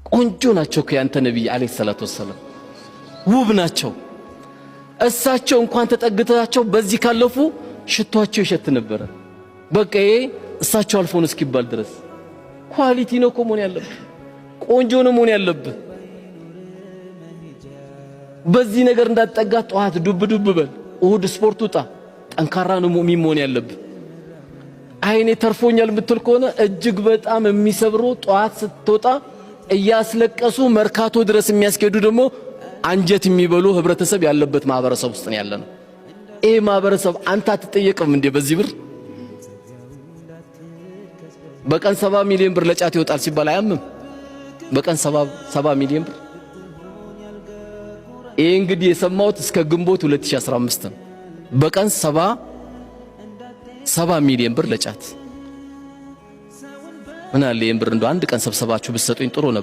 ቆንጆ ናቸው ከያንተ ነብይ አለይሂ ሰላቱ ወሰለም ውብ ናቸው እሳቸው እንኳን ተጠግተዋቸው በዚህ ካለፉ ሽቷቸው ይሸት ነበር በቃ እሳቸው አልፎን እስኪባል ድረስ ኳሊቲ ነው ኮሞን ያለበት ቆንጆ ነው መሆን ያለበት በዚህ ነገር እንዳትጠጋ ጧት ዱብ ዱብ በል እሁድ ስፖርት ውጣ ጠንካራ ነው ሙእሚን መሆን ያለበት አይኔ ተርፎኛል ምትል ከሆነ እጅግ በጣም የሚሰብሩ ጧት ስትወጣ እያስለቀሱ መርካቶ ድረስ የሚያስኬዱ ደግሞ አንጀት የሚበሉ ህብረተሰብ ያለበት ማህበረሰብ ውስጥ ነው ያለነው ይሄ ማህበረሰብ አንተ አትጠየቅም እንዴ በዚህ ብር በቀን 70 ሚሊዮን ብር ለጫት ይወጣል ሲባል አያምም በቀን 70 ሚሊዮን ብር ይሄ እንግዲህ የሰማሁት እስከ ግንቦት 2015 ነው በቀን 70 ሚሊዮን ብር ለጫት ምን አለ ይሄን ብር እንደው አንድ ቀን ሰብስባችሁ ብትሰጡኝ ጥሩ ነበር